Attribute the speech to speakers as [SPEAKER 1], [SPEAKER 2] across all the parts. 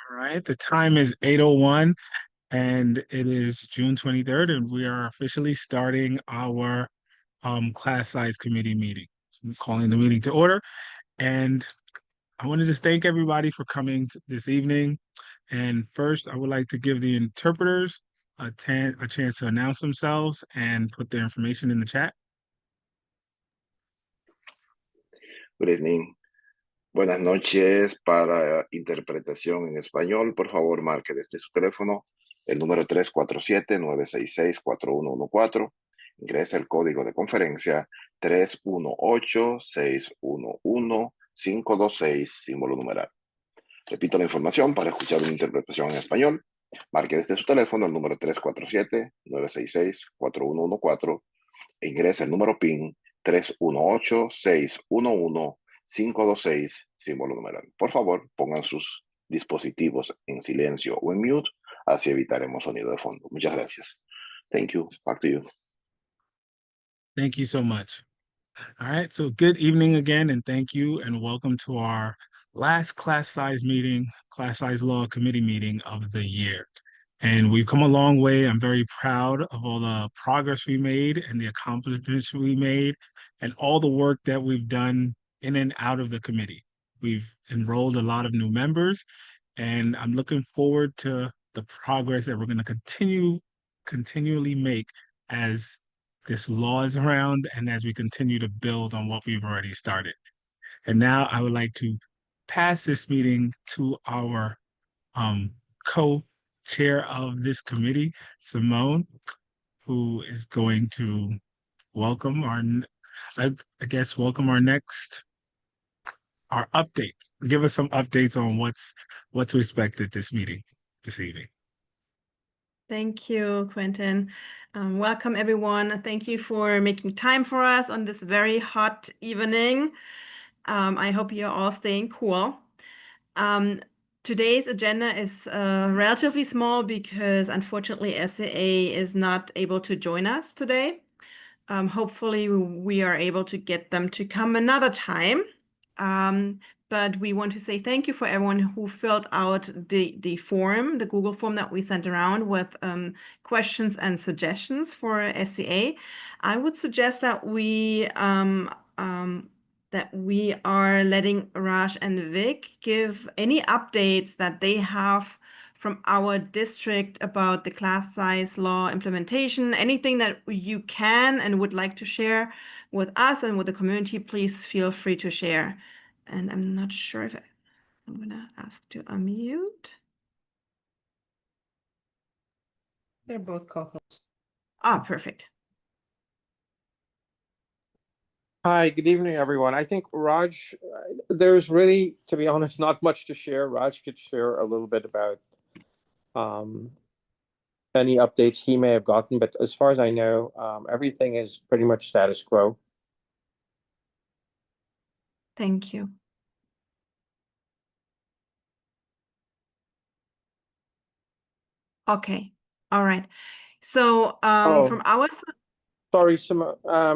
[SPEAKER 1] All right, the time is 8:01 and it is June 23rd, and we are officially starting our class size committee meeting. So I'm calling the meeting to order, and I want to just thank everybody for coming this evening. And first, I would like to give the interpreters a chance to announce themselves and put their information in the chat.
[SPEAKER 2] Good evening. Buenas noches. Para interpretación en español, por favor, marque desde su teléfono el número 347-966-4114. Ingrese el código de conferencia 318-611-526, símbolo numeral. Repito la información para escuchar una interpretación en español. Marque desde su teléfono el número 347-966-4114 e ingrese el número PIN 318-611-526, símbolo numeral. Por favor, pongan sus dispositivos en silencio o en mute, así evitaremos sonido de fondo. Muchas gracias. Thank you. Back to you.
[SPEAKER 1] Thank you so much. All right, so good evening again, and thank you, and welcome to our last class size meeting, class size law committee meeting of the year. And we've come a long way. I'm very proud of all the progress we made and the accomplishments we made and all the work that we've done in and out of the committee. We've enrolled a lot of new members, and I'm looking forward to the progress that we're going to continually make as this law is around and as we continue to build on what we've already started. And now I would like to pass this meeting to our co-chair of this committee, Simone, who is going to welcome our updates. Give us some updates on what to expect at this meeting this evening.
[SPEAKER 3] Thank you, Quentin. Welcome, everyone. Thank you for making time for us on this very hot evening. I hope you're all staying cool. Today's agenda is relatively small because, unfortunately, SAA is not able to join us today. Hopefully, we are able to get them to come another time. But we want to say thank you for everyone who filled out the form, the Google form that we sent around with questions and suggestions for SCA. I would suggest that we are letting Raj and Vic give any updates that they have from our district about the class size law implementation. Anything that you can and would like to share with us and with the community, please feel free to share. And I'm not sure if I'm gonna ask to unmute.
[SPEAKER 4] They're both co-hosts.
[SPEAKER 3] Ah, perfect.
[SPEAKER 5] Hi, good evening, everyone. I think Raj, there's really, to be honest, not much to share. Raj could share a little bit about any updates he may have gotten, but as far as I know, everything is pretty much status quo.
[SPEAKER 3] Thank you. Okay, all right. So from our side,
[SPEAKER 5] sorry,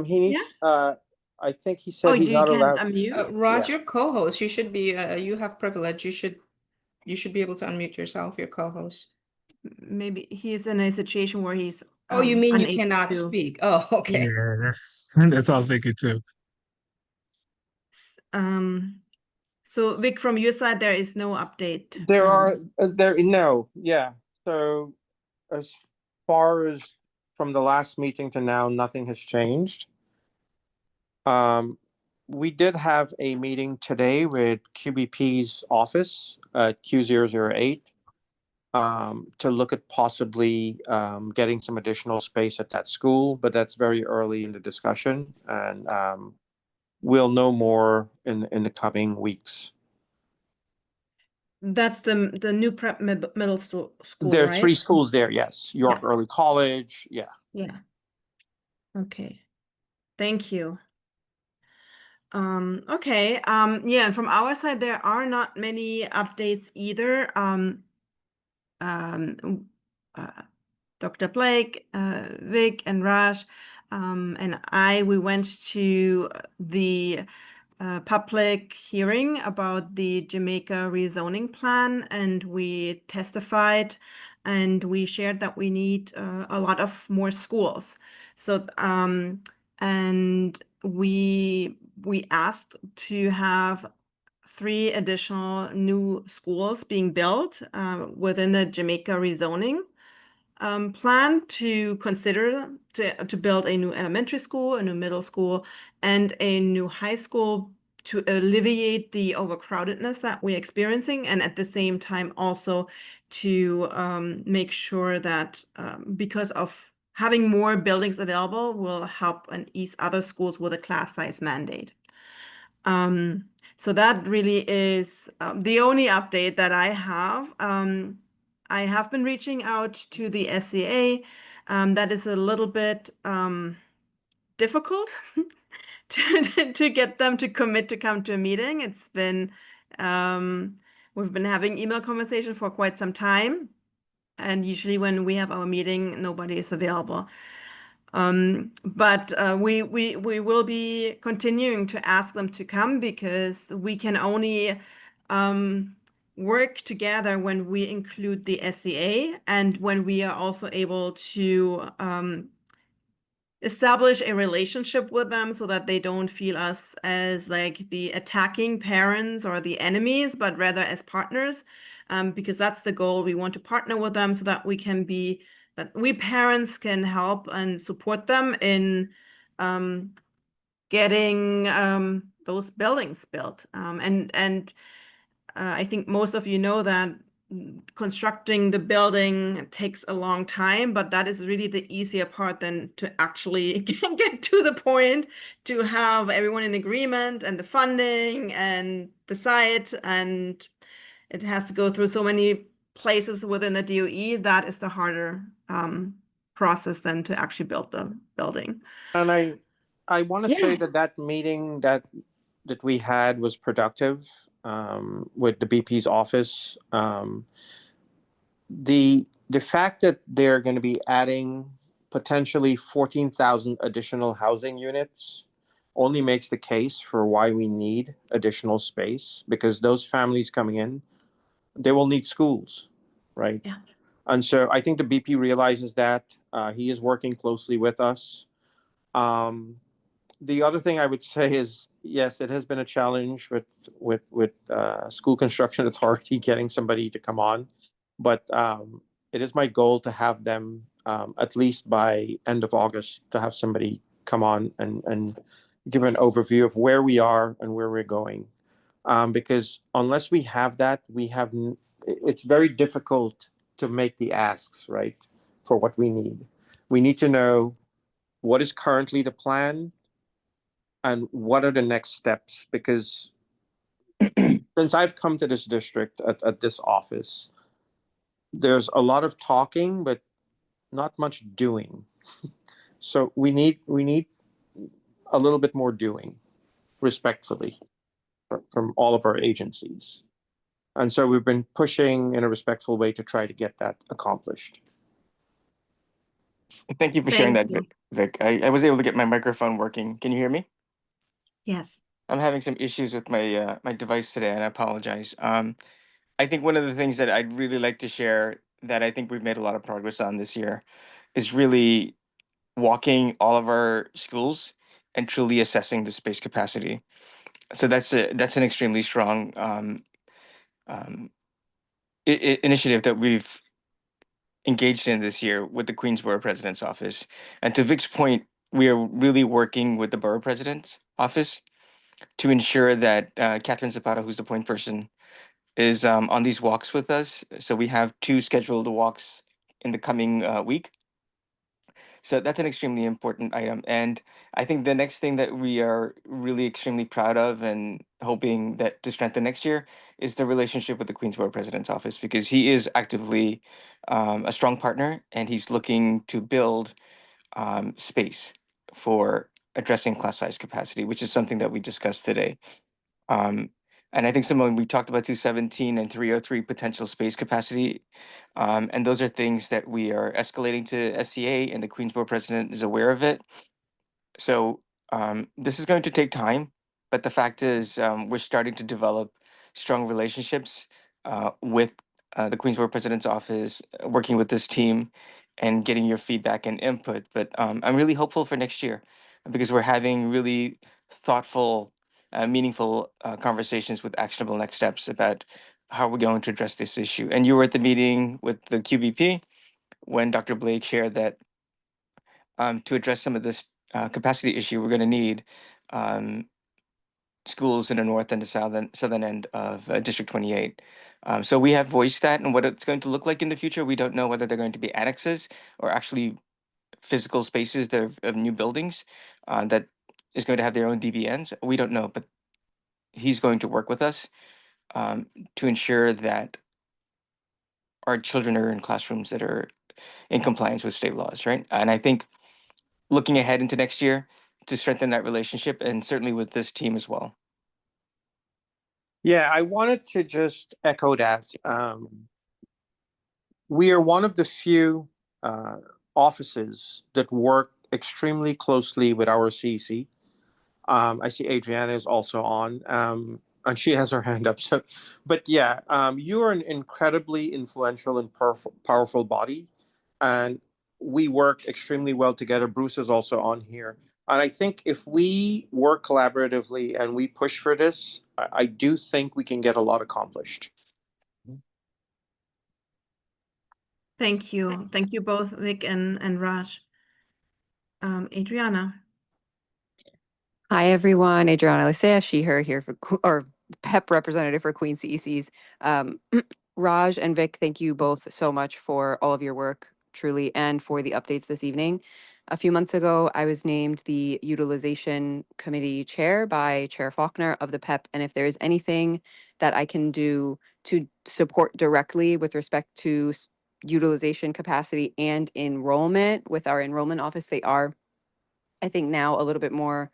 [SPEAKER 5] he needs. I think he said he's not allowed.
[SPEAKER 4] Raj, you're co-host. You should be. You have privilege. You should be able to unmute yourself. Your co-host.
[SPEAKER 3] Maybe he's in a situation where he's.
[SPEAKER 4] Oh, you mean you cannot speak? Oh, okay.
[SPEAKER 1] Yeah, that's what I was thinking too.
[SPEAKER 3] So Vic, from your side, there is no update.
[SPEAKER 5] Yeah. So as far as from the last meeting to now, nothing has changed. We did have a meeting today with QBP's office at Q008 to look at possibly getting some additional space at that school, but that's very early in the discussion, and we'll know more in the coming weeks.
[SPEAKER 3] That's the new prep middle school.
[SPEAKER 5] There are
[SPEAKER 3] right?
[SPEAKER 5] 3 schools there, yes. York Early College, yeah.
[SPEAKER 3] Yeah. Okay. Thank you. Okay. Yeah, and from our side, there are not many updates either. Dr. Blake, Vic, and Raj, and we went to the public hearing about the Jamaica rezoning plan, and we testified and we shared that we need a lot of more schools. So and we asked to have 3 additional new schools being built within the Jamaica rezoning plan, to consider to build a new elementary school, a new middle school, and a new high school to alleviate the overcrowdedness that we're experiencing, and at the same time also to make sure that because of having more buildings available will help and ease other schools with a class size mandate. So that really is the only update that I have. I have been reaching out to the SCA. That is a little bit difficult to get them to commit to come to a meeting. It's been we've been having email conversation for quite some time, and usually when we have our meeting, nobody is available. But we will be continuing to ask them to come, because we can only work together when we include the SCA, and when we are also able to establish a relationship with them, so that they don't feel us as like the attacking parents or the enemies, but rather as partners, because that's the goal. We want to partner with them so that that we parents can help and support them in getting those buildings built. And I think most of you know that constructing the building takes a long time, but that is really the easier part than to actually get to the point to have everyone in agreement, and the funding and the site, and it has to go through so many places within the DOE. That is the harder process than to actually build the building.
[SPEAKER 5] And I want to say
[SPEAKER 3] Yeah.
[SPEAKER 5] that meeting that we had was productive with the BP's office. The fact that they're going to be adding potentially 14,000 additional housing units only makes the case for why we need additional space, because those families coming in, they will need schools, right?
[SPEAKER 3] Yeah.
[SPEAKER 5] And so I think the BP realizes that. He is working closely with us. The other thing I would say is, yes, it has been a challenge with school construction authority getting somebody to come on, but it is my goal to have them at least by end of August, to have somebody come on and give an overview of where we are and where we're going, because unless we have that, it's very difficult to make the asks, right, for what we need. We need to know what is currently the plan and what are the next steps, because since I've come to this district at this office, there's a lot of talking but not much doing. So we need a little bit more doing, respectfully, from all of our agencies. And so we've been pushing in a respectful way to try to get that accomplished.
[SPEAKER 6] Thank you for sharing
[SPEAKER 3] Thank
[SPEAKER 6] that,
[SPEAKER 3] you.
[SPEAKER 6] Vic. I was able to get my microphone working. Can you hear me?
[SPEAKER 3] Yes.
[SPEAKER 6] I'm having some issues with my my device today, and I apologize. I think one of the things that I'd really like to share that I think we've made a lot of progress on this year is really walking all of our schools and truly assessing the space capacity. So that's an extremely strong um, initiative that we've engaged in this year with the Queensborough President's Office. And to Vic's point, we are really working with the Borough President's Office to ensure that Catherine Zapata, who's the point person, is on these walks with us. So we have 2 scheduled walks in the coming week. So that's an extremely important item. And I think the next thing that we are really extremely proud of and hoping that to strengthen next year is the relationship with the Queensborough President's Office, because he is actively a strong partner, and he's looking to build space for addressing class size capacity, which is something that we discussed today. Um, and I think, Simone, we talked about 217 and 303 potential space capacity. And those are things that we are escalating to SCA, and the Queensborough president is aware of it. So this is going to take time. but the fact is, we're starting to develop strong relationships with the Queensborough President's Office, working with this team and getting your feedback and input. But I'm really hopeful for next year because we're having really thoughtful, meaningful conversations with actionable next steps about how we're going to address this issue. And you were at the meeting with the QBP when Dr. Blake shared that to address some of this capacity issue, we're going to need um, schools in the north and the southern end of District 28. So we have voiced that, and what it's going to look like in the future, we don't know whether they're going to be annexes or actually physical spaces that are of new buildings that is going to have their own DBNs. We don't know, but he's going to work with us to ensure that our children are in classrooms that are in compliance with state laws, right? And I think looking ahead into next year to strengthen that relationship, and certainly with this team as well.
[SPEAKER 5] Yeah, I wanted to just echo that. We are one of the few offices that work extremely closely with our CEC. I see Adriana is also on, and she has her hand up. So, but yeah, you are an incredibly influential and powerful body, and we work extremely well together. Bruce is also on here, and I think if we work collaboratively and we push for this, I do think we can get a lot accomplished.
[SPEAKER 3] Thank you. Thank you both, Vic and Raj. Adriana.
[SPEAKER 7] Hi, everyone. Adriana Lisea, she, her here for, or PEP representative for Queen CECs. Raj and Vic, thank you both so much for all of your work, truly, and for the updates this evening. A few months ago, I was named the Utilization Committee Chair by Chair Faulkner of the PEP, and if there is anything that I can do to support directly with respect to utilization capacity and enrollment with our enrollment office, they are, I think, now a little bit more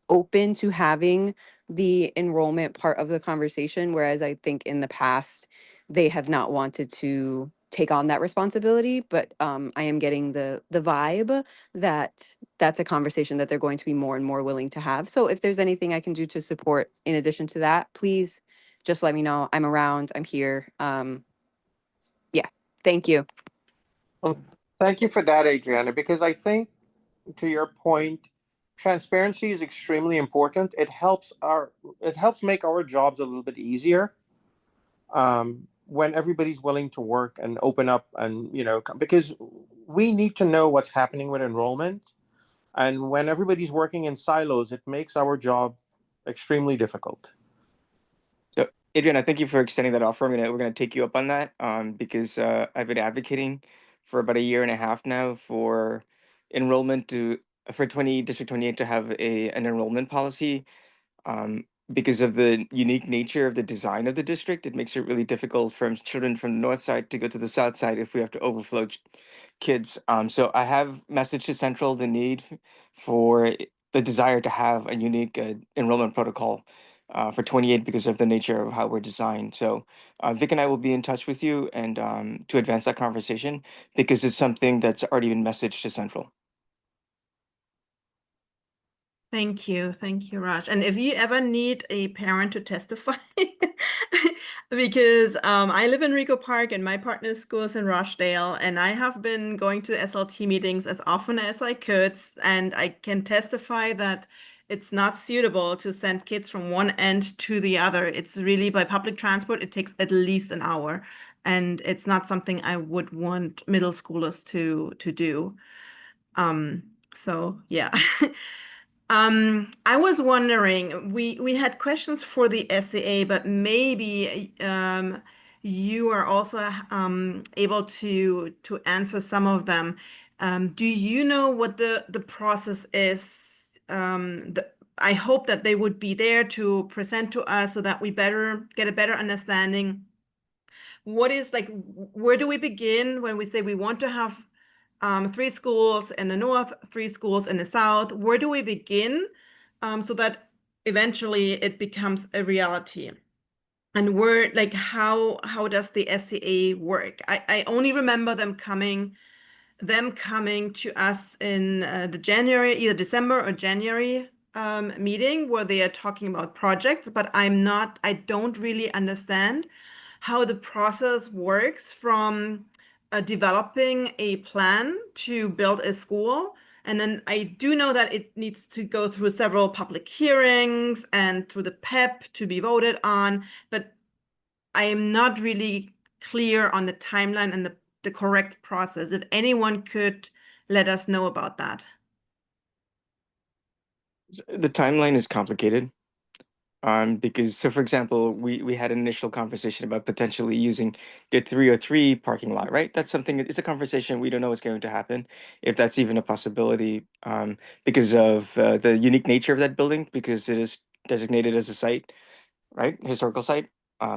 [SPEAKER 7] open to having the enrollment part of the conversation, whereas I think in the past they have not wanted to take on that responsibility. But I am getting the vibe that that's a conversation that they're going to be more and more willing to have. So if there's anything I can do to support in addition to that, please just let me know. I'm around. I'm here. Yeah. Thank you.
[SPEAKER 5] Well, thank you for that, Adriana, because I think, to your point, transparency is extremely important. It helps make our jobs a little bit easier when everybody's willing to work and open up, and because we need to know what's happening with enrollment, and when everybody's working in silos, it makes our job extremely difficult.
[SPEAKER 6] So, Adriana, thank you for extending that offer. We're gonna take you up on that because I've been advocating for about a year and a half now for enrollment for District 28 to have an enrollment policy. Because of the unique nature of the design of the district, it makes it really difficult for children from the north side to go to the south side if we have to overflow kids. So I have messaged to Central the need for the desire to have a unique enrollment protocol for 28 because of the nature of how we're designed. So Vic and I will be in touch with you and to advance that conversation because it's something that's already been messaged to Central.
[SPEAKER 3] Thank you, Raj. And if you ever need a parent to testify, because I live in Rico Park and my partner's school is in Rochdale, and I have been going to SLT meetings as often as I could, and I can testify that it's not suitable to send kids from one end to the other. It's really by public transport, it takes at least an hour, and it's not something I would want middle schoolers to do. So yeah. I was wondering, we had questions for the SAA, but maybe you are also able to answer some of them. Do you know what the process is? I hope that they would be there to present to us so that we get a better understanding. What is like, where do we begin when we say we want to have 3 schools in the north, 3 schools in the south? Where do we begin so that eventually it becomes a reality? And where, like, how does the SCA work? I only remember them coming to us in the January, either December or January meeting where they are talking about projects, but I don't really understand how the process works from developing a plan to build a school. And then I do know that it needs to go through several public hearings and through the PEP to be voted on, but I am not really clear on the timeline and the correct process. If anyone could let us know about that.
[SPEAKER 6] The timeline is complicated. Because so for example, we had an initial conversation about potentially using the 303 parking lot, right? That's something, it's a conversation we don't know what's going to happen, if that's even a possibility, because of the unique nature of that building, because it is designated as a site, right? Historical site,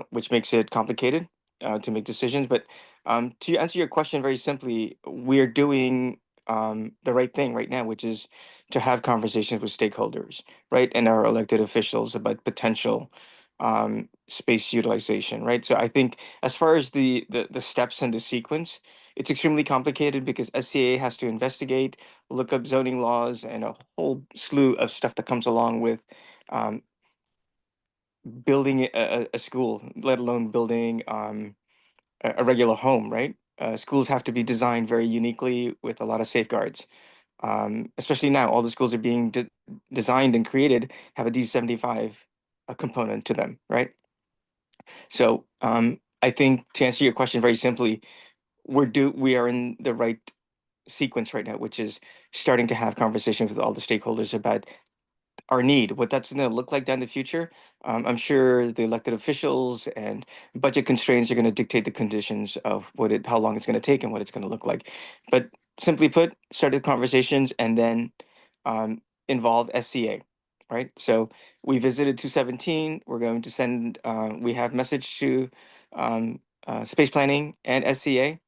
[SPEAKER 6] which makes it complicated to make decisions. But to answer your question very simply, we're doing the right thing right now, which is to have conversations with stakeholders, right, and our elected officials about potential space utilization, right? So I think as far as the steps and the sequence, it's extremely complicated because SCA has to investigate, look up zoning laws, and a whole slew of stuff that comes along with building a school, let alone building a regular home, right? Schools have to be designed very uniquely with a lot of safeguards. Especially now, all the schools are being designed and created have a D75 component to them, right? So I think to answer your question very simply, we are in the right sequence right now, which is starting to have conversations with all the stakeholders about our need, what that's going to look like down the future. I'm sure the elected officials and budget constraints are going to dictate the conditions of how long it's going to take and what it's going to look like. But simply put, started conversations and then involve SCA, right? So we visited 217. We're going to send, we have message to space planning and SCA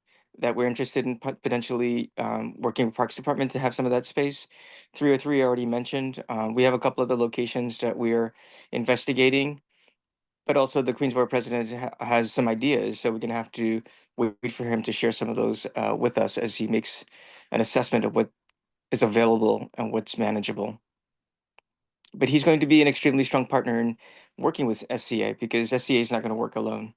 [SPEAKER 6] that we're interested in potentially working with Parks Department to have some of that space. 303 I already mentioned. We have a couple of the locations that we're investigating, but also the Queensborough president has some ideas, so we're going to have to wait for him to share some of those with us as he makes an assessment of what is available and what's manageable. But he's going to be an extremely strong partner in working with SCA because SCA is not going to work alone.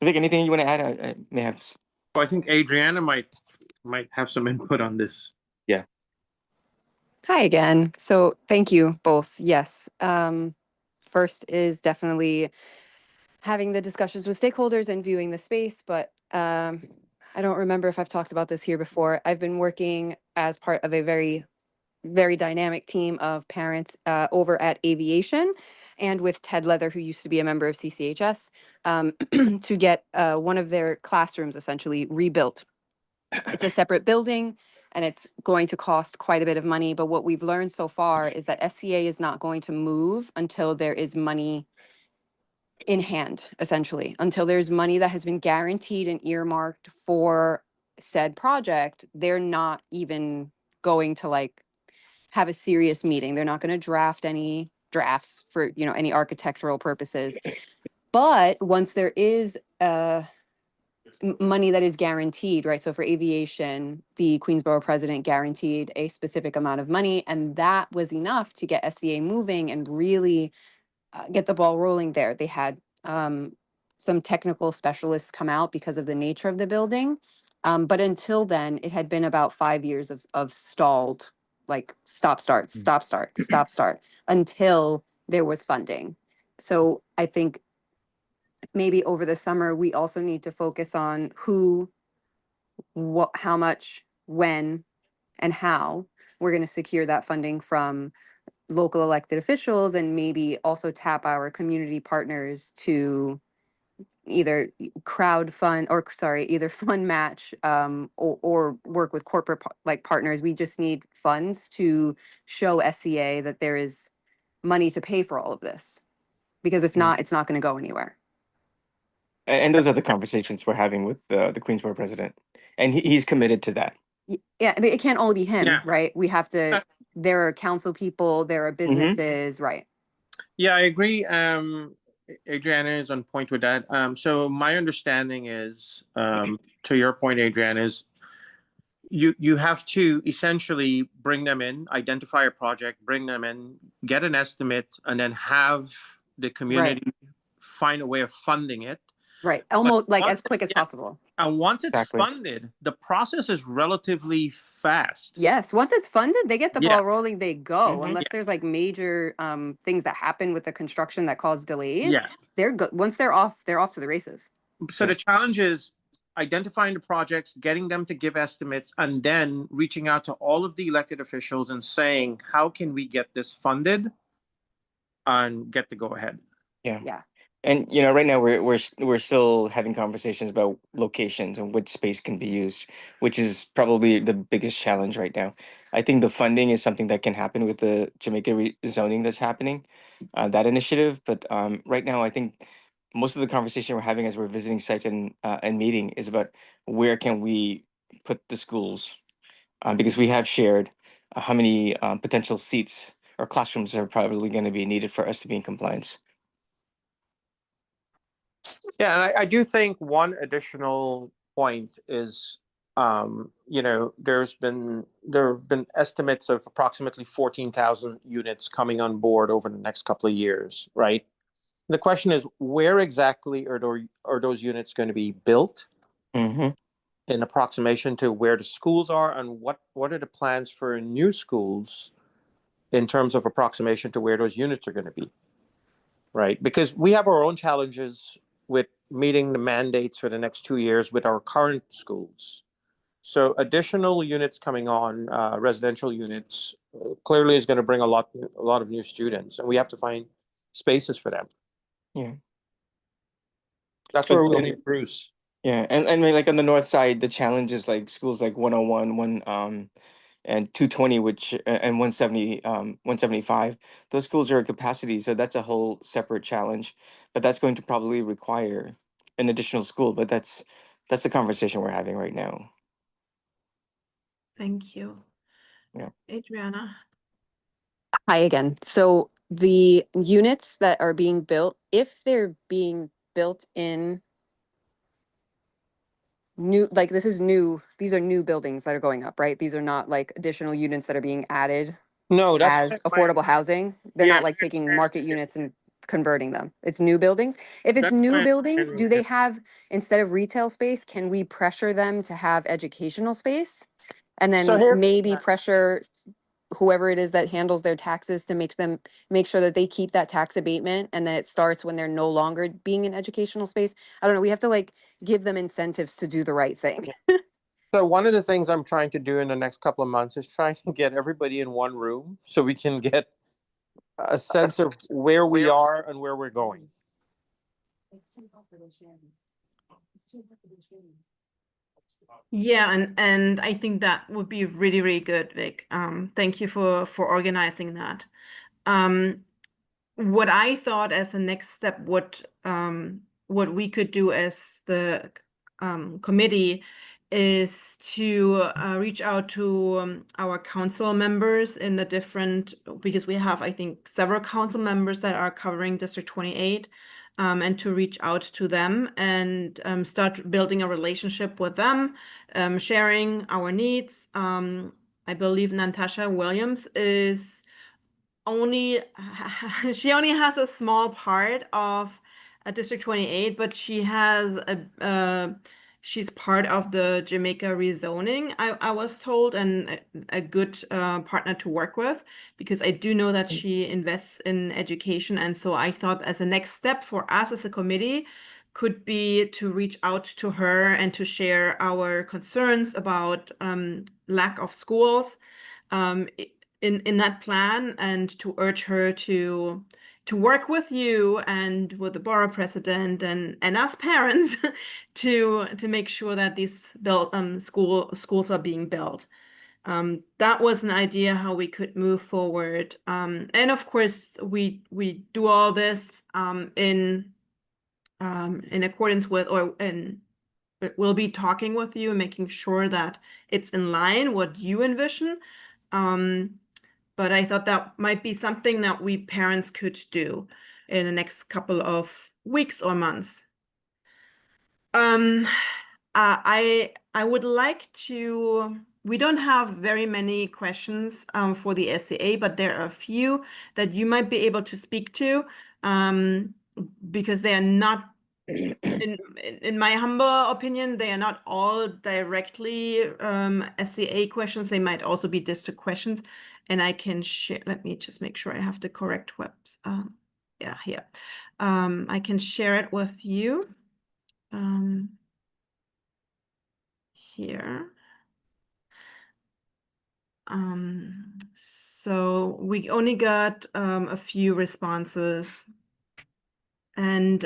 [SPEAKER 6] Vic, anything you want to add? I may have.
[SPEAKER 5] I think Adriana might have some input on this.
[SPEAKER 6] Yeah.
[SPEAKER 7] Hi again. So thank you both. Yes. First is definitely having the discussions with stakeholders and viewing the space, but I don't remember if I've talked about this here before. I've been working as part of a very dynamic team of parents over at Aviation and with Ted Leather, who used to be a member of CCHS, to get one of their classrooms essentially rebuilt. It's a separate building and it's going to cost quite a bit of money. But what we've learned so far is that SCA is not going to move until there is money in hand, essentially, until there's money that has been guaranteed and earmarked for said project. They're not even going to like have a serious meeting. They're not going to draft any drafts for, any architectural purposes. But once there is money that is guaranteed, right? So for Aviation, the Queensborough president guaranteed a specific amount of money, and that was enough to get SCA moving and really get the ball rolling there. They had some technical specialists come out because of the nature of the building. But until then, it had been about 5 years of stalled, like stop, start, until there was funding. So I think maybe over the summer, we also need to focus on who, what, how much, when, and how we're going to secure that funding from local elected officials, and maybe also tap our community partners to either either fund match or work with corporate partners. We just need funds to show SCA that there is money to pay for all of this, because if not, it's not going to go anywhere.
[SPEAKER 6] And those are the conversations we're having with the Queensborough president, and he's committed to that.
[SPEAKER 7] Yeah, I mean, it can't only be him,
[SPEAKER 5] Yeah.
[SPEAKER 7] right? We have to. There are council people, there are businesses, right?
[SPEAKER 5] Yeah, I agree. Adriana is on point with that. So my understanding is, to your point, Adriana, is you have to essentially bring them in, identify a project, bring them in, get an estimate, and then have the community find a way of funding it.
[SPEAKER 7] Right. Almost like as
[SPEAKER 5] once
[SPEAKER 7] quick as
[SPEAKER 5] yeah.
[SPEAKER 7] possible.
[SPEAKER 5] And once it's
[SPEAKER 6] Exactly.
[SPEAKER 5] funded, the process is relatively fast.
[SPEAKER 7] Yes. Once it's funded, they get the
[SPEAKER 5] Yeah.
[SPEAKER 7] ball rolling, they go.
[SPEAKER 6] Mhm.
[SPEAKER 7] Unless there's like major things that happen with the construction that cause delays.
[SPEAKER 5] Yeah.
[SPEAKER 7] They're good. Once they're off to the races.
[SPEAKER 5] So the challenge is identifying the projects, getting them to give estimates, and then reaching out to all of the elected officials and saying, how can we get this funded and get the go ahead?
[SPEAKER 6] Yeah.
[SPEAKER 7] Yeah.
[SPEAKER 6] And you know, right now we're still having conversations about locations and which space can be used, which is probably the biggest challenge right now. I think the funding is something that can happen with the Jamaica zoning that's happening, that initiative. But right now, I think most of the conversation we're having as we're visiting sites and meeting is about where can we put the schools, because we have shared how many potential seats or classrooms are probably going to be needed for us to be in compliance.
[SPEAKER 5] Yeah, and I do think one additional point is, you know, there have been estimates of approximately 14,000 units coming on board over the next couple of years, right? The question is, where exactly are those units going to be built
[SPEAKER 6] Mm-hmm.
[SPEAKER 5] in approximation to where the schools are, and what are the plans for new schools in terms of approximation to where those units are going to be, right? Because we have our own challenges with meeting the mandates for the next 2 years with our current schools. So additional units coming on, residential units, clearly is going to bring a lot of new students, and we have to find spaces for them.
[SPEAKER 6] Yeah.
[SPEAKER 5] That's where we'll
[SPEAKER 6] And-
[SPEAKER 5] need Bruce.
[SPEAKER 6] Yeah, and I mean, like on the north side, the challenge is like schools like 101, and 220, which and 170, 175. Those schools are at capacity, so that's a whole separate challenge. But that's going to probably require an additional school. But that's the conversation we're having right now.
[SPEAKER 3] Thank you.
[SPEAKER 6] Yeah.
[SPEAKER 3] Adriana.
[SPEAKER 7] Hi again. So the units that are being built, if they're being built in new, like this is new, these are new buildings that are going up, right? These are not like additional units that are being added
[SPEAKER 5] No, that's
[SPEAKER 7] as affordable housing. They're
[SPEAKER 5] yeah,
[SPEAKER 7] not like taking market units and converting them. It's new buildings. If it's
[SPEAKER 5] That's
[SPEAKER 7] new
[SPEAKER 5] my
[SPEAKER 7] buildings, do they
[SPEAKER 5] understanding.
[SPEAKER 7] have, instead of retail space, can we pressure them to have educational space? And
[SPEAKER 5] So
[SPEAKER 7] then
[SPEAKER 5] here-
[SPEAKER 7] maybe pressure whoever it is that handles their taxes to make sure that they keep that tax abatement, and then it starts when they're no longer being an educational space. I don't know. We have to like give them incentives to do the right thing.
[SPEAKER 5] So one of the things I'm trying to do in the next couple of months is trying to get everybody in one room so we can get a sense of where we are and where we're going.
[SPEAKER 3] Yeah, and I think that would be really, really good, Vic. Thank you for organizing that. What I thought as a next step, what we could do as the committee is to reach out to our council members in the different, because we have, I think, several council members that are covering District 28, and to reach out to them and start building a relationship with them, sharing our needs. I believe Natasha Williams is she only has a small part of District 28, but she has she's part of the Jamaica rezoning, I was told, and a good partner to work with, because I do know that she invests in education. And so I thought as a next step for us as a committee could be to reach out to her and to share our concerns about lack of schools in that plan, and to urge her to work with you and with the borough president and us parents to make sure that these schools are being built. That was an idea how we could move forward. And of course, we do all this in accordance with, we'll be talking with you and making sure that it's in line what you envision. But I thought that might be something that we parents could do in the next couple of weeks or months. I would like to we don't have very many questions for the SCA, but there are a few that you might be able to speak to because they are not, in my humble opinion, they are not all directly SCA questions. They might also be district questions. And I can share, let me just make sure I have the correct webs. Yeah, here. I can share it with you. Here. So we only got a few responses, and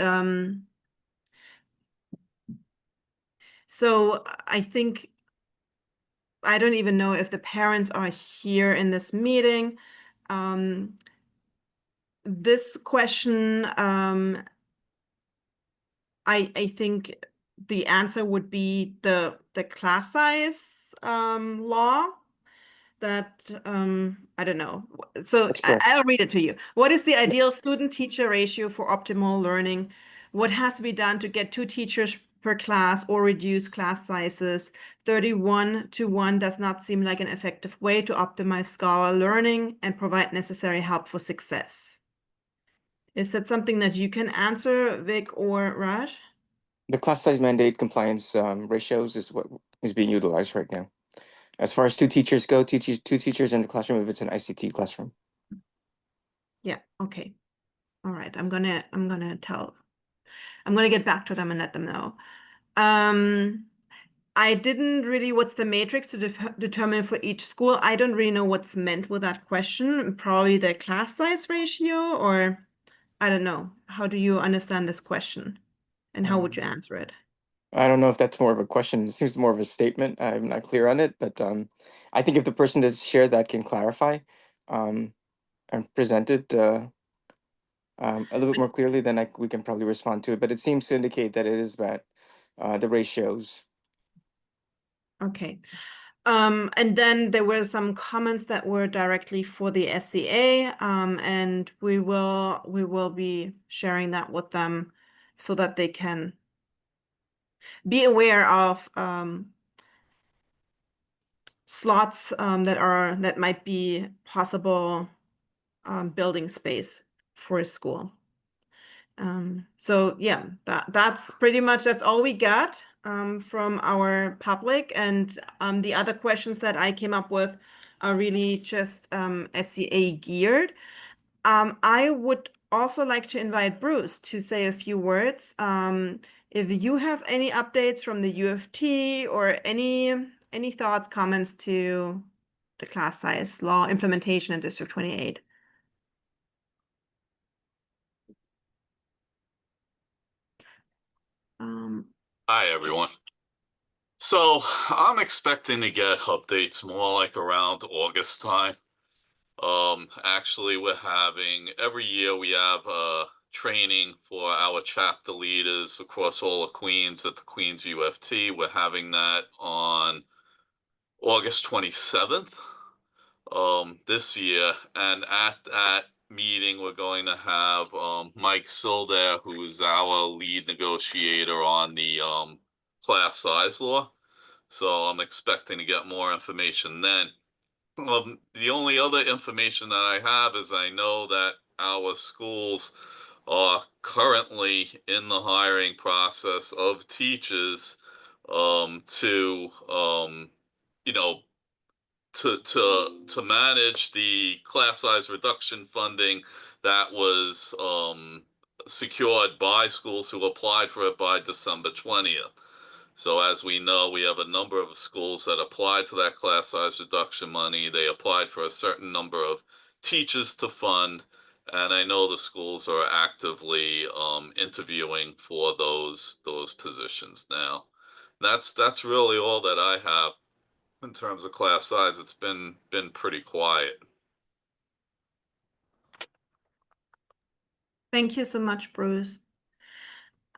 [SPEAKER 3] so I think I don't even know if the parents are here in this meeting. This question, I think the answer would be the class size law. That I don't know. So
[SPEAKER 6] That's correct.
[SPEAKER 3] I'll read it to you. What is the ideal student-teacher ratio for optimal learning? What has to be done to get 2 teachers per class or reduce class sizes? 31:1 does not seem like an effective way to optimize scholar learning and provide necessary help for success. Is that something that you can answer, Vic or Raj?
[SPEAKER 6] The class size mandate compliance ratios is what is being utilized right now. As far as 2 teachers go, two teachers in the classroom if it's an ICT classroom.
[SPEAKER 3] Yeah, okay. All right. I'm gonna get back to them and let them know. I didn't really, what's the matrix to determine for each school? I don't really know what's meant with that question. Probably the class size ratio, or I don't know. How do you understand this question? And how would you answer it?
[SPEAKER 6] I don't know if that's more of a question. It seems more of a statement. I'm not clear on it, but I think if the person that's shared that can clarify and present it a little bit more clearly, then we can probably respond to it. But it seems to indicate that it is about the ratios.
[SPEAKER 3] Okay. And then there were some comments that were directly for the SCA, and we will be sharing that with them so that they can be aware of slots that might be possible building space for a school. So yeah, that's pretty much, that's all we got from our public, and the other questions that I came up with are really just SCA geared. I would also like to invite Bruce to say a few words. If you have any updates from the UFT or any thoughts, comments to the class size law implementation in District 28.
[SPEAKER 8] Hi, everyone. So I'm expecting to get updates more like around August time. Actually, we're having every year we have training for our chapter leaders across all of Queens at the Queens UFT. We're having that on August 27th this year, and at that meeting we're going to have Mike Silder, who's our lead negotiator on the class size law. So I'm expecting to get more information then. The only other information that I have is I know that our schools are currently in the hiring process of teachers to you know to manage the class size reduction funding that was secured by schools who applied for it by December 20th. So as we know, we have a number of schools that applied for that class size reduction money. They applied for a certain number of teachers to fund, and I know the schools are actively interviewing for those positions now. That's really all that I have in terms of class size. It's been pretty quiet.
[SPEAKER 3] Thank you so much, Bruce.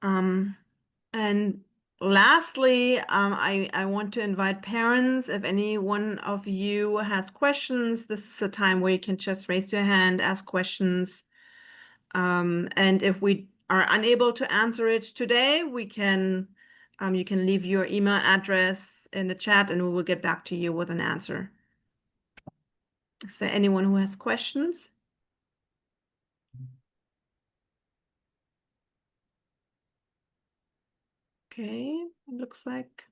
[SPEAKER 3] And lastly, I want to invite parents. If any one of you has questions, this is a time where you can just raise your hand, ask questions. And if we are unable to answer it today, we can You can leave your email address in the chat and we will get back to you with an answer. Is there anyone who has questions? Okay, it looks like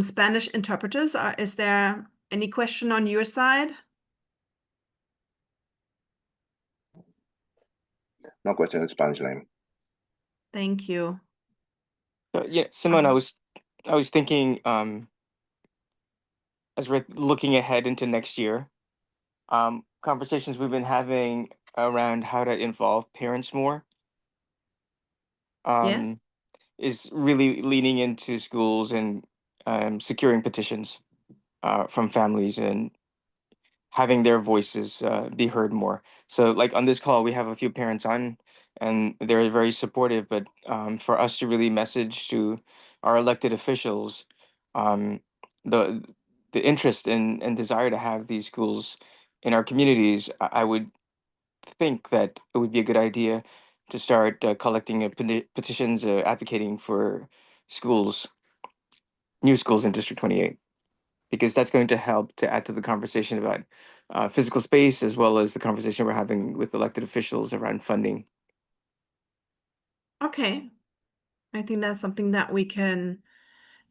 [SPEAKER 3] Spanish interpreters. Is there any question on your side?
[SPEAKER 2] No question in Spanish name.
[SPEAKER 3] Thank you.
[SPEAKER 6] Yeah, Simone, I was thinking, as we're looking ahead into next year, conversations we've been having around how to involve parents more,
[SPEAKER 3] Yes.
[SPEAKER 6] is really leaning into schools and securing petitions from families and having their voices be heard more. So, like on this call, we have a few parents on, and they're very supportive. But for us to really message to our elected officials, um, the the interest and desire to have these schools in our communities, I would think that it would be a good idea to start collecting petitions advocating for schools, new schools in District 28, because that's going to help to add to the conversation about physical space as well as the conversation we're having with elected officials around funding.
[SPEAKER 3] Okay. I think that's something that we can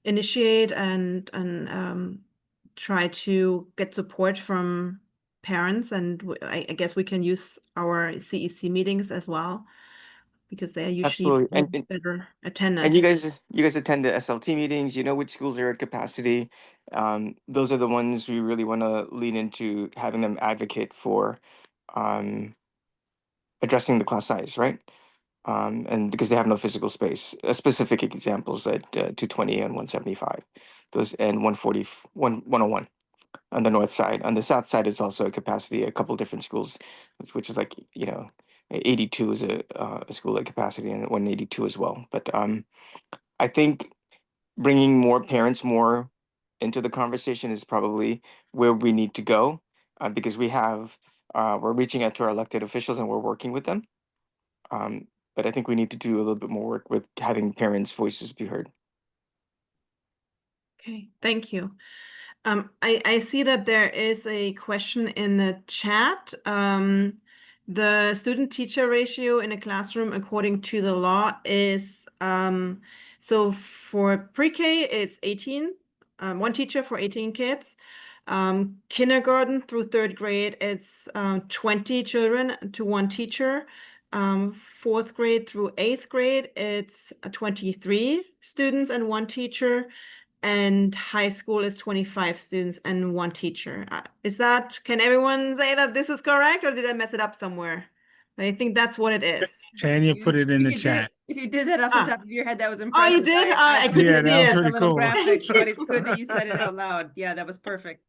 [SPEAKER 3] initiate and try to get support from parents, and I guess we can use our CEC meetings as well because they are usually
[SPEAKER 6] Absolutely,
[SPEAKER 3] better
[SPEAKER 6] and
[SPEAKER 3] attended.
[SPEAKER 6] you guys attend the SLT meetings. You know which schools are at capacity. Those are the ones we really want to lean into having them advocate for addressing the class size, right? And because they have no physical space. Specific examples at 220 and 175, those and 140, 101 on the north side. On the south side is also a capacity, a couple different schools, which is like 82 is a school at capacity and 182 as well. But I think bringing more parents more into the conversation is probably where we need to go, because we're reaching out to our elected officials and we're working with them. But I think we need to do a little bit more work with having parents' voices be heard.
[SPEAKER 3] Okay, thank you. I see that there is a question in the chat. The student-teacher ratio in a classroom, according to the law, is so for pre-K, it's 18, one teacher for 18 kids. Kindergarten through third grade, it's 20 children to one teacher. Fourth grade through eighth grade, it's 23 students and one teacher. And high school is 25 students and one teacher. Can everyone say that this is correct, or did I mess it up somewhere? I think that's what it is.
[SPEAKER 1] Tanya put it in the
[SPEAKER 9] If
[SPEAKER 1] chat.
[SPEAKER 9] you did that off the top of your head, that was
[SPEAKER 3] Oh,
[SPEAKER 9] impressive.
[SPEAKER 3] you did?
[SPEAKER 9] I
[SPEAKER 3] I couldn't
[SPEAKER 1] Yeah,
[SPEAKER 3] see
[SPEAKER 1] that was
[SPEAKER 3] it.
[SPEAKER 9] a
[SPEAKER 1] pretty
[SPEAKER 9] little
[SPEAKER 1] cool.
[SPEAKER 9] graphic,
[SPEAKER 3] Thank
[SPEAKER 9] but
[SPEAKER 3] you.
[SPEAKER 9] it's good that you said it out loud. Yeah, that was perfect.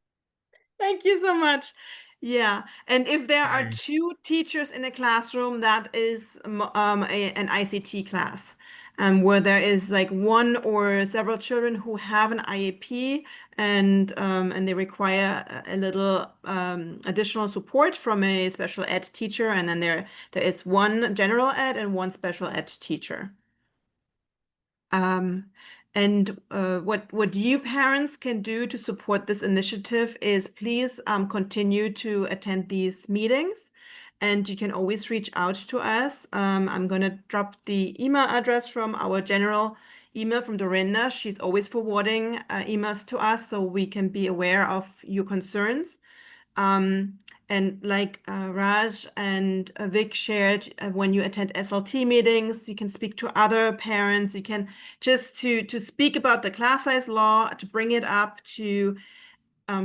[SPEAKER 3] Thank you so much. Yeah, and if there are
[SPEAKER 1] Nice.
[SPEAKER 3] 2 teachers in a classroom, that is an ICT class, where there is like one or several children who have an IEP and they require a little additional support from a special ed teacher, and then there is one general ed and one special ed teacher. And what you parents can do to support this initiative is please continue to attend these meetings, and you can always reach out to us. I'm going to drop the email address from our general email from Dorinda. She's always forwarding emails to us so we can be aware of your concerns. And like Raj and Vic shared, when you attend SLT meetings, you can speak to other parents. You can just to speak about the class size law, to bring it up, to,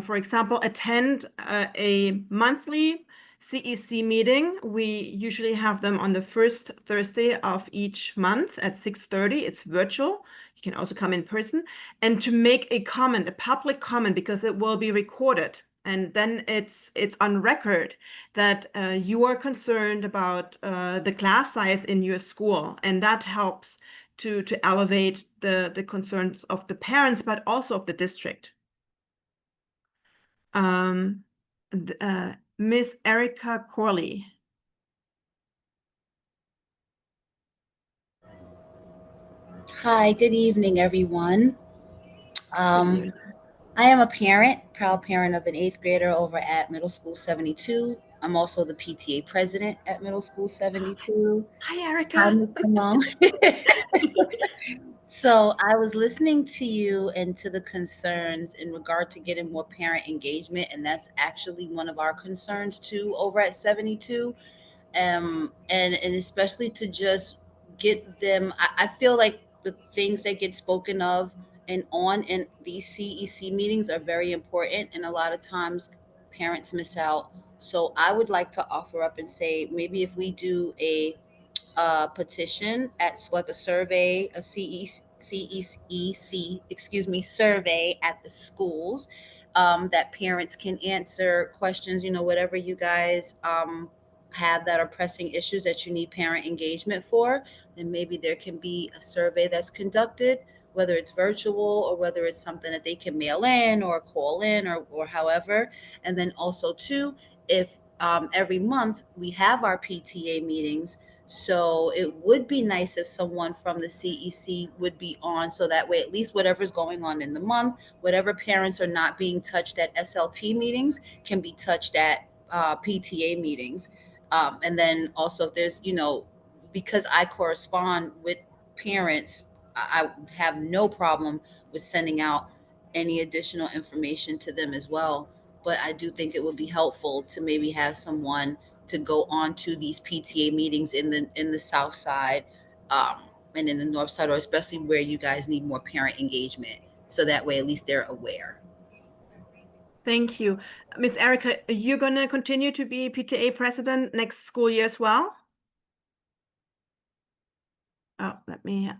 [SPEAKER 3] for example, attend a monthly CEC meeting. We usually have them on the first Thursday of each month at 6:30. It's virtual. You can also come in person, and to make a comment, a public comment, because it will be recorded. And then it's on record that you are concerned about the class size in your school, and that helps to elevate the concerns of the parents, but also of the district. Miss Erica Corley.
[SPEAKER 10] Hi, good evening, everyone.
[SPEAKER 3] evening.
[SPEAKER 10] I am a parent, proud parent of an eighth grader over at Middle School 72. I'm also the PTA president at Middle School 72.
[SPEAKER 3] Hi,
[SPEAKER 10] Hi,
[SPEAKER 3] Erica.
[SPEAKER 10] Ms. Simone. So I was listening to you and to the concerns in regard to getting more parent engagement, and that's actually one of our concerns too over at 72. And especially to just get them. I feel like the things that get spoken of and on in these CEC meetings are very important, and a lot of times parents miss out. So I would like to offer up and say maybe if we do a petition at like a survey, a CEC, excuse me, survey at the schools, that parents can answer questions, whatever you guys have that are pressing issues that you need parent engagement for. And maybe there can be a survey that's conducted, whether it's virtual or whether it's something that they can mail in or call in or however. And then also, too, if every month we have our PTA meetings, so it would be nice if someone from the CEC would be on, so that way at least whatever's going on in the month, whatever parents are not being touched at SLT meetings can be touched at PTA meetings. And then also if there's, because I correspond with parents, I have no problem with sending out any additional information to them as well. But I do think it would be helpful to maybe have someone to go on to these PTA meetings in the South Side, and in the North Side, or especially where you guys need more parent engagement. So that way, at least they're aware.
[SPEAKER 3] Thank you. Miss Erica, are you going to continue to be PTA president next school year as well? Oh, let me.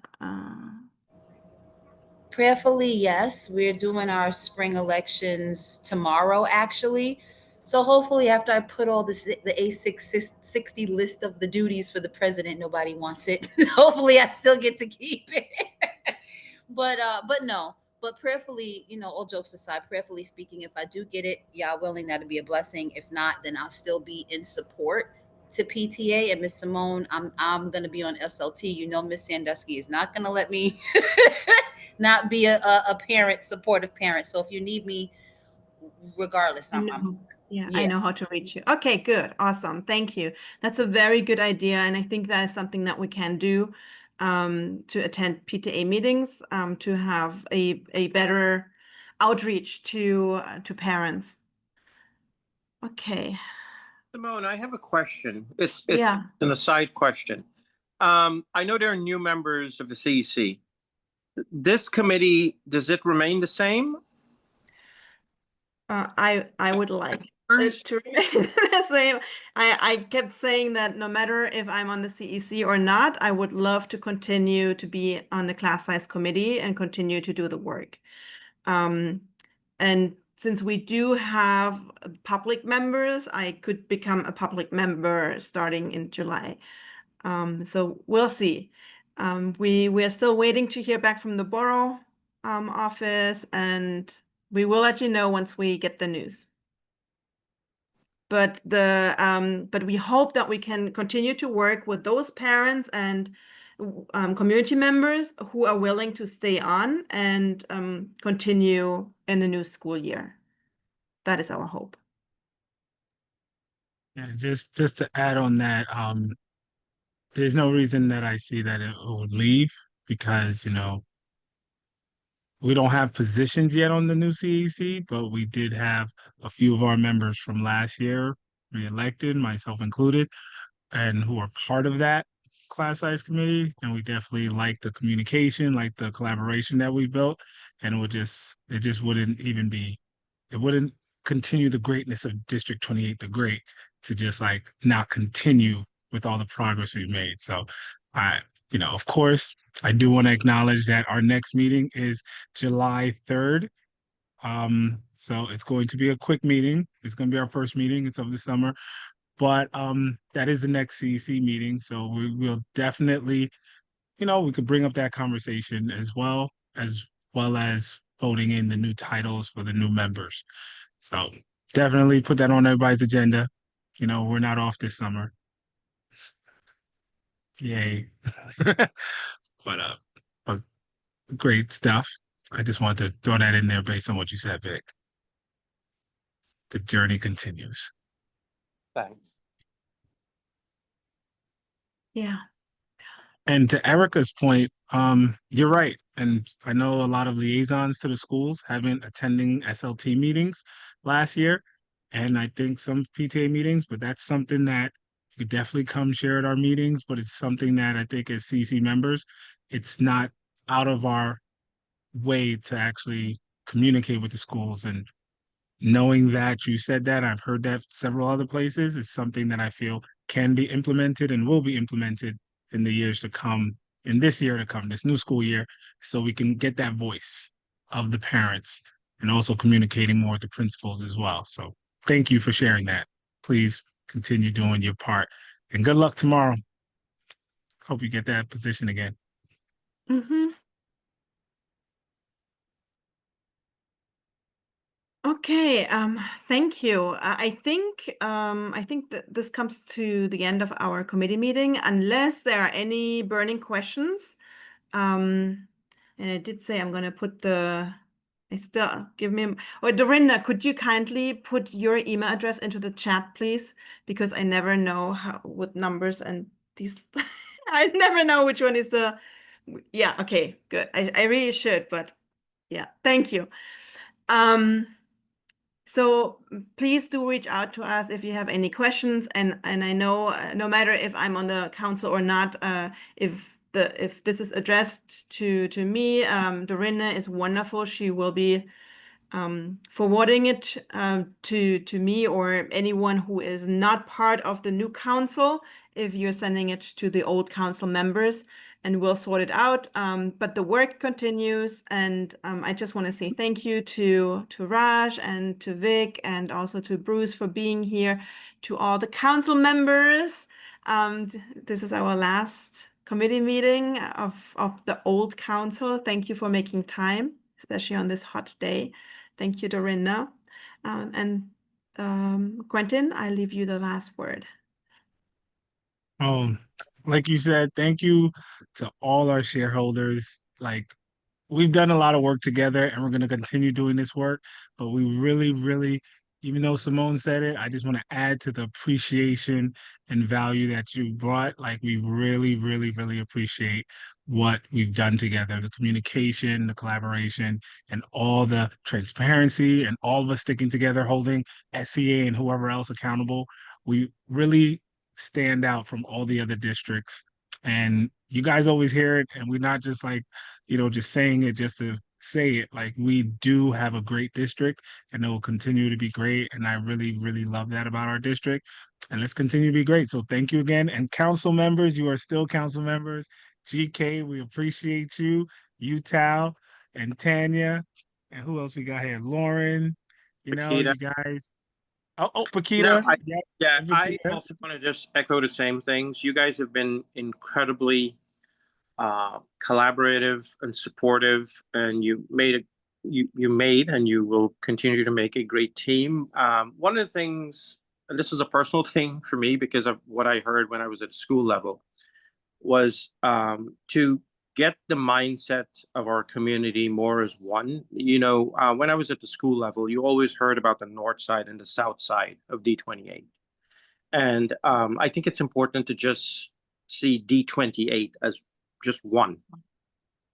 [SPEAKER 10] Prayerfully, yes. We're doing our spring elections tomorrow, actually. So hopefully, after I put all this, the A660 list of the duties for the president, nobody wants it. Hopefully, I still get to keep it. But no. But prayerfully, all jokes aside, prayerfully speaking, if I do get it, yeah, willing, that'd be a blessing. If not, then I'll still be in support to PTA. And Miss Simone, I'm gonna be on SLT. Miss Sandusky is not gonna let me not be a parent, supportive parent. So if you need me, regardless, I'm
[SPEAKER 3] Yeah, I
[SPEAKER 10] yeah.
[SPEAKER 3] know how to reach you. Okay, good. Awesome. Thank you. That's a very good idea. And I think that is something that we can do, to attend PTA meetings, to have a better outreach to parents. Okay.
[SPEAKER 5] Simone, I have a question. It's
[SPEAKER 3] Yeah.
[SPEAKER 5] an aside question. I know there are new members of the CEC. This committee, does it remain the same?
[SPEAKER 3] I would like it to remain the same. I kept saying that no matter if I'm on the CEC or not, I would love to continue to be on the class size committee and continue to do the work. And since we do have public members, I could become a public member starting in July. So we'll see. We are still waiting to hear back from the borough office, and we will let you know once we get the news. But we hope that we can continue to work with those parents and community members who are willing to stay on and continue in the new school year. That is our hope.
[SPEAKER 1] Yeah, just to add on that, there's no reason that I see that it would leave because, we don't have positions yet on the new CEC, but we did have a few of our members from last year reelected, myself included, and who are part of that class size committee. And we definitely like the communication, like the collaboration that we built. And it just wouldn't even be, it wouldn't continue the greatness of District 28 the Great to just like not continue with all the progress we've made. So of course, I do want to acknowledge that our next meeting is July 3rd. So it's going to be a quick meeting. It's going to be our first meeting. It's of the summer, but that is the next CEC meeting. So we will definitely, we could bring up that conversation as well as voting in the new titles for the new members. So definitely put that on everybody's agenda. We're not off this summer. Yay. But great stuff. I just want to throw that in there based on what you said, Vic. The journey continues.
[SPEAKER 5] Thanks.
[SPEAKER 3] Yeah.
[SPEAKER 1] And to Erica's point, you're right. And I know a lot of liaisons to the schools have been attending SLT meetings last year, and I think some PTA meetings, but that's something that you could definitely come share at our meetings, but it's something that I think as CC members, it's not out of our way to actually communicate with the schools. And knowing that you said that, I've heard that several other places, is something that I feel can be implemented and will be implemented in the years to come, in this year to come, this new school year, so we can get that voice of the parents and also communicating more with the principals as well. So thank you for sharing that. Please continue doing your part and good luck tomorrow. Hope you get that position again.
[SPEAKER 3] Mm-hmm. Okay, thank you. I think that this comes to the end of our committee meeting, unless there are any burning questions. And I did say I'm gonna put I still give me, or Dorinda, could you kindly put your email address into the chat, please? Because I never know how with numbers and these, I never know which one is yeah, okay, good. I really should, but yeah, thank you. So please do reach out to us if you have any questions. And I know no matter if I'm on the council or not, if this is addressed to me, Dorinda is wonderful. She will be forwarding it to me or anyone who is not part of the new council, if you're sending it to the old council members, and we'll sort it out. But the work continues, and I just want to say thank you to Raj and to Vic and also to Bruce for being here, to all the council members. This is our last committee meeting of the old council. Thank you for making time, especially on this hot day. Thank you, Dorinda. And Quentin, I leave you the last word.
[SPEAKER 1] Like you said, thank you to all our shareholders. Like, we've done a lot of work together and we're going to continue doing this work, but we really, really, even though Simone said it, I just want to add to the appreciation and value that you brought. Like, we really, really, really appreciate what we've done together, the communication, the collaboration, and all the transparency, and all of us sticking together, holding SCA and whoever else accountable. We really stand out from all the other districts. And you guys always hear it, and we're not just like, just saying it just to say it. Like, we do have a great district and it will continue to be great. And I really, really love that about our district. And let's continue to be great. So thank you again. And council members, you are still council members. GK, we appreciate you. Tal and Tanya. And who else we got here? Lauren,
[SPEAKER 5] Pakita.
[SPEAKER 1] you guys. Oh,
[SPEAKER 5] No,
[SPEAKER 1] Pakita. Yes.
[SPEAKER 5] yeah,
[SPEAKER 1] and
[SPEAKER 5] I
[SPEAKER 1] Pakita.
[SPEAKER 5] also want to just echo the same things. You guys have been incredibly collaborative and supportive, and you made and you will continue to make a great team. One of the things, and this is a personal thing for me because of what I heard when I was at school level, was to get the mindset of our community more as one. When I was at the school level, you always heard about the north side and the south side of D28. And I think it's important to just see D28 as just one,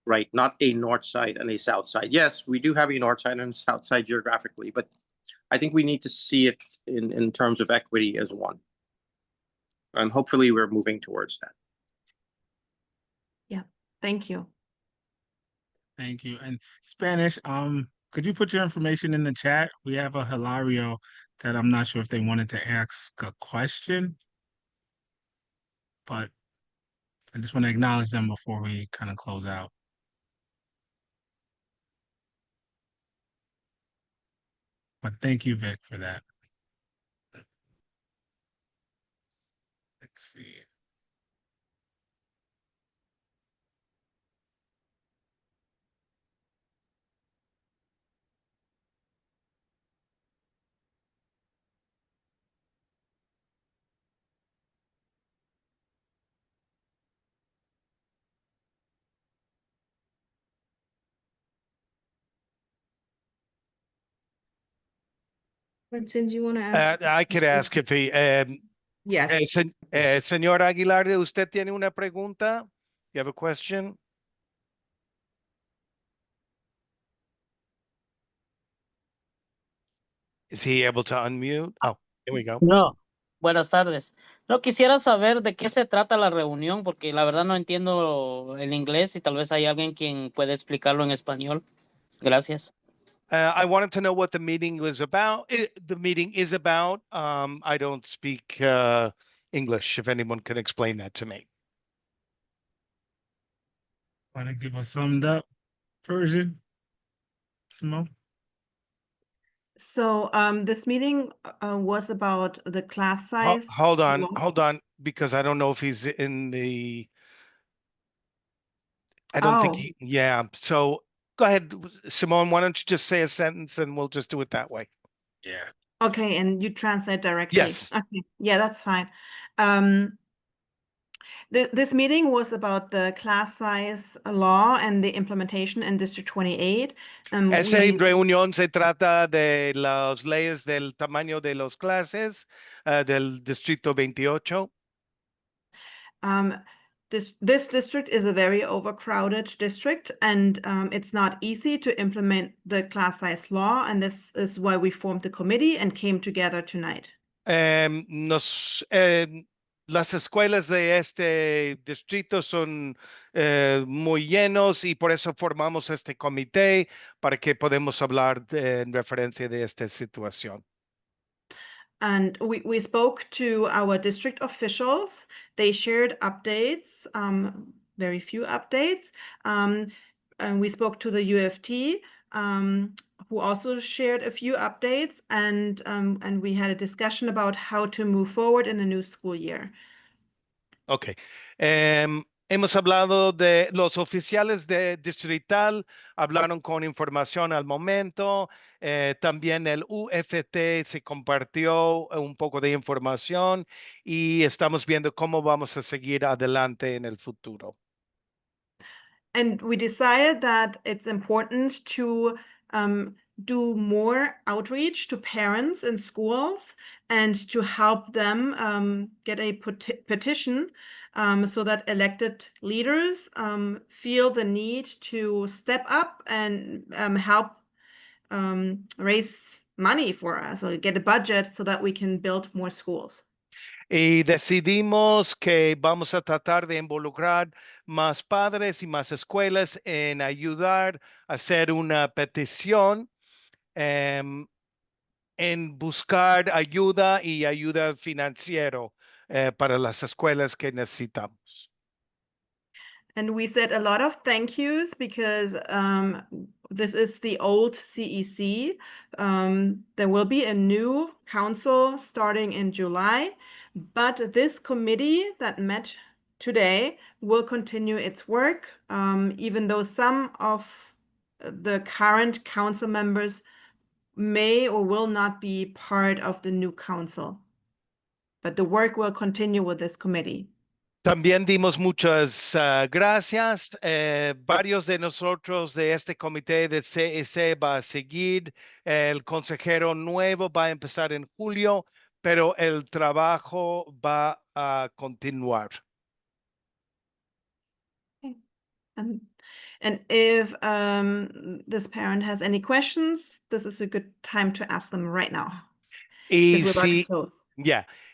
[SPEAKER 5] right? Not a north side and a south side. Yes, we do have a north side and a south side geographically, but I think we need to see it in terms of equity as one. And hopefully we're moving towards that.
[SPEAKER 3] Yeah, thank you.
[SPEAKER 1] Thank you. And Spanish, could you put your information in the chat? We have a Hilario that I'm not sure if they wanted to ask a question, but I just want to acknowledge them before we kind of close out. But thank you, Vic, for that. Let's see.
[SPEAKER 4] Quentin, do you want to ask?
[SPEAKER 11] I could ask if he,
[SPEAKER 4] Yes.
[SPEAKER 11] señor Aguilar, ¿usted tiene una pregunta? You have a question? Is he able to unmute? Oh, here we go.
[SPEAKER 12] No, buenas tardes. No quisiera saber de qué se trata la reunión, porque la verdad no entiendo el inglés y tal vez hay alguien quien puede explicarlo en español. Gracias.
[SPEAKER 11] I wanted to know what the meeting was about. The meeting is about. I don't speak English. If anyone can explain that to me.
[SPEAKER 1] Want to give a summed up version, Simone?
[SPEAKER 3] So this meeting was about the class size.
[SPEAKER 11] Hold on, because I don't know if he's in the. I don't think he. Yeah. So go ahead, Simone. Why don't you just say a sentence and we'll just do it that way.
[SPEAKER 1] Yeah.
[SPEAKER 3] Okay, and you translate directly.
[SPEAKER 11] Yes.
[SPEAKER 3] Okay. Yeah, that's fine. This meeting was about the class size law and the implementation in District 28.
[SPEAKER 11] Esa reunión se trata de las leyes del tamaño de las clases del Distrito 28.
[SPEAKER 3] This district is a very overcrowded district, and it's not easy to implement the class size law, and this is why we formed the committee and came together tonight.
[SPEAKER 11] Las escuelas de este distrito son muy llenos y por eso formamos este comité para que podamos hablar en referencia de esta situación.
[SPEAKER 3] And we spoke to our district officials. They shared updates, very few updates. And we spoke to the UFT, who also shared a few updates, and we had a discussion about how to move forward in the new school year.
[SPEAKER 11] Okay. Hemos hablado de los oficiales de distrital, hablaron con información al momento. También el UFT se compartió un poco de información y estamos viendo cómo vamos a seguir adelante en el futuro.
[SPEAKER 3] And we decided that it's important to do more outreach to parents in schools and to help them get a petition so that elected leaders feel the need to step up and help raise money for us or get a budget so that we can build more schools.
[SPEAKER 11] Y decidimos que vamos a tratar de involucrar más padres y más escuelas en ayudar a hacer una petición en buscar ayuda y ayuda financiera para las escuelas que necesitamos.
[SPEAKER 3] And we said a lot of thank yous because this is the old CEC. There will be a new council starting in July, but this committee that met today will continue its work, even though some of the current council members may or will not be part of the new council. But the work will continue with this committee.
[SPEAKER 11] También dimos muchas gracias. Varios de nosotros de este comité de CEC va a seguir. El consejero nuevo va a empezar en julio, pero el trabajo va a continuar.
[SPEAKER 3] And if this parent has any questions, this is a good time to ask them right now.
[SPEAKER 11] Y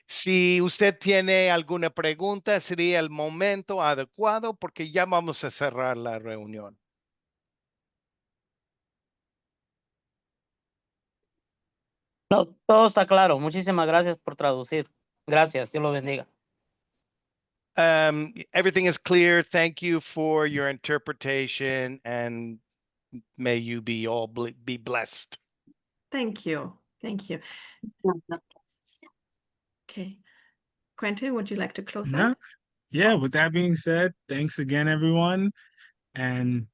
[SPEAKER 11] si usted tiene alguna pregunta, sería el momento adecuado porque ya vamos a cerrar la reunión.
[SPEAKER 12] No, todo está claro. Muchísimas gracias por traducir. Gracias. Dios lo bendiga.
[SPEAKER 11] Everything is clear. Thank you for your interpretation and may you be all be blessed.
[SPEAKER 3] Thank you. Thank you. Okay. Quentin, would you like to close out?
[SPEAKER 1] Yeah, with that being said, thanks again, everyone, and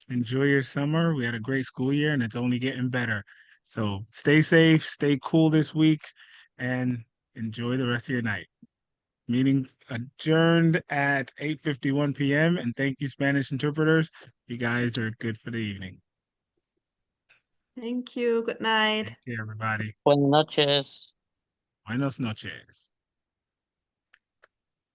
[SPEAKER 1] enjoy your summer. We had a great school year and it's only getting better. So stay safe, stay cool this week, and enjoy the rest of your night. Meeting adjourned at 8:51 p.m. And thank you, Spanish interpreters. You guys are good for the evening.
[SPEAKER 3] Thank you. Good night.
[SPEAKER 1] Thank you, everybody.
[SPEAKER 12] Buenas noches.
[SPEAKER 1] Buenas noches.